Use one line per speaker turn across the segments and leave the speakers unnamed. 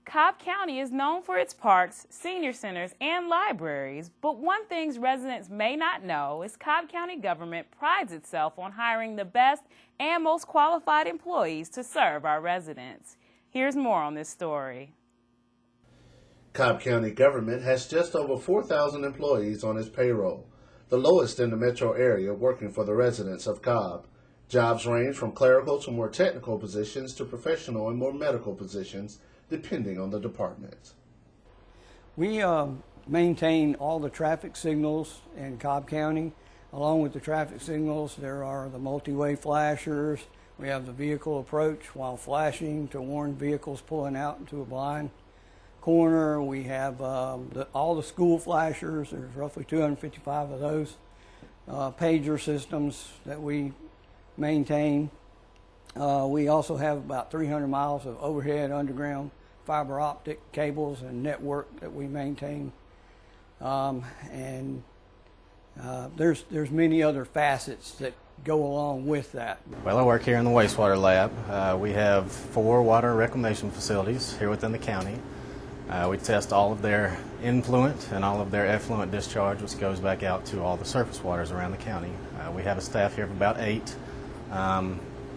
Cobb County is known for its parks, senior centers, and libraries, but one thing residents may not know is Cobb County government prides itself on hiring the best and most qualified employees to serve our residents. Here's more on this story.
Cobb County government has just over 4,000 employees on its payroll, the lowest in the metro area working for the residents of Cobb. Jobs range from clerical to more technical positions to professional and more medical positions, depending on the department.
We maintain all the traffic signals in Cobb County. Along with the traffic signals, there are the multi-way flashers. We have the vehicle approach while flashing to warn vehicles pulling out into a blind corner. We have all the school flashers. There's roughly 255 of those. Pager systems that we maintain. We also have about 300 miles of overhead underground fiber optic cables and network that we maintain. There's many other facets that go along with that.
Well, I work here in the wastewater lab. We have 4 water reclamation facilities here within the county. We test all of their influent and all of their effluent discharge, which goes back out to all the surface waters around the county. We have a staff here of about 8.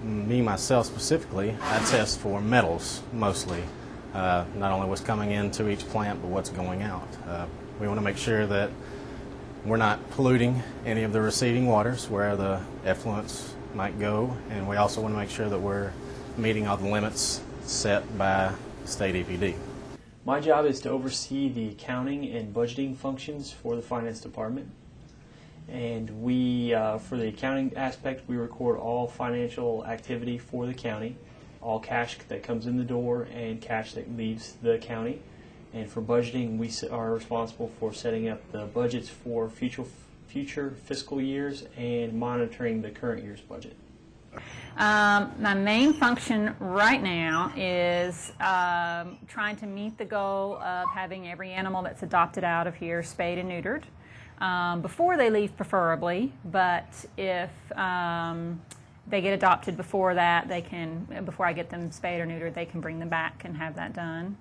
Me, myself specifically, I test for metals mostly. Not only what's coming into each plant, but what's going out. We want to make sure that we're not polluting any of the receiving waters where the effluents might go, and we also want to make sure that we're meeting all the limits set by state EPD.
My job is to oversee the accounting and budgeting functions for the finance department. And we, for the accounting aspect, we record all financial activity for the county, all cash that comes in the door and cash that leaves the county. And for budgeting, we are responsible for setting up the budgets for future fiscal years and monitoring the current year's budget.
My main function right now is trying to meet the goal of having every animal that's adopted out of here spayed and neutered. Before they leave preferably, but if they get adopted before that, they can, before I get them spayed or neutered, they can bring them back and have that done.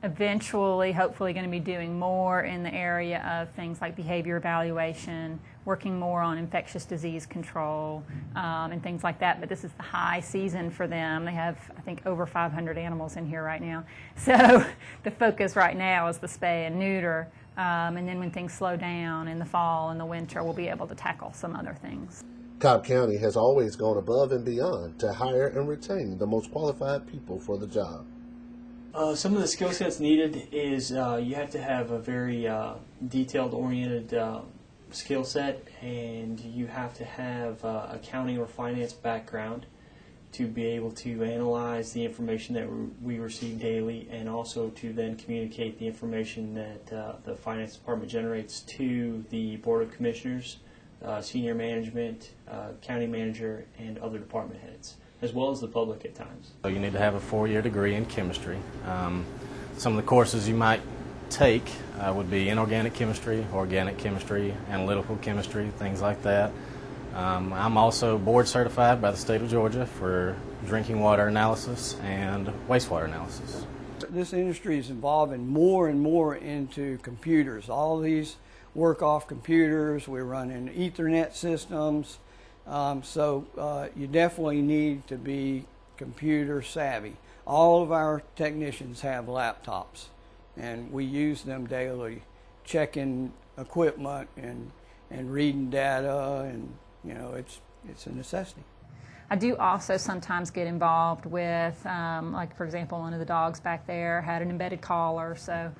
Eventually, hopefully going to be doing more in the area of things like behavior evaluation, working more on infectious disease control, and things like that. But this is the high season for them. They have, I think, over 500 animals in here right now. So the focus right now is the spay and neuter. And then when things slow down in the fall and the winter, we'll be able to tackle some other things.
Cobb County has always gone above and beyond to hire and retain the most qualified people for the job.
Some of the skill sets needed is you have to have a very detailed-oriented skill set, and you have to have accounting or finance background to be able to analyze the information that we receive daily, and also to then communicate the information that the finance department generates to the Board of Commissioners, senior management, county manager, and other department heads, as well as the public at times.
So you need to have a 4-year degree in chemistry. Some of the courses you might take would be inorganic chemistry, organic chemistry, analytical chemistry, things like that. I'm also board certified by the state of Georgia for drinking water analysis and wastewater analysis.
This industry is evolving more and more into computers. All these work off computers. We're running Ethernet systems. So you definitely need to be computer savvy. All of our technicians have laptops, and we use them daily, checking equipment and reading data, and you know, it's a necessity.
I do also sometimes get involved with, like for example, one of the dogs back there had an embedded collar, so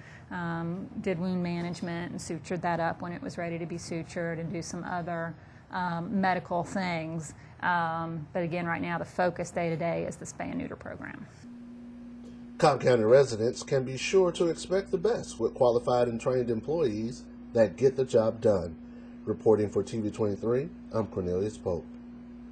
did wound management and sutured that up when it was ready to be sutured, and do some other medical things. But again, right now the focus day to day is the spay and neuter program.
Cobb County residents can be sure to expect the best with qualified and trained employees that get the job done. Reporting for TV 23, I'm Cornelius Pope.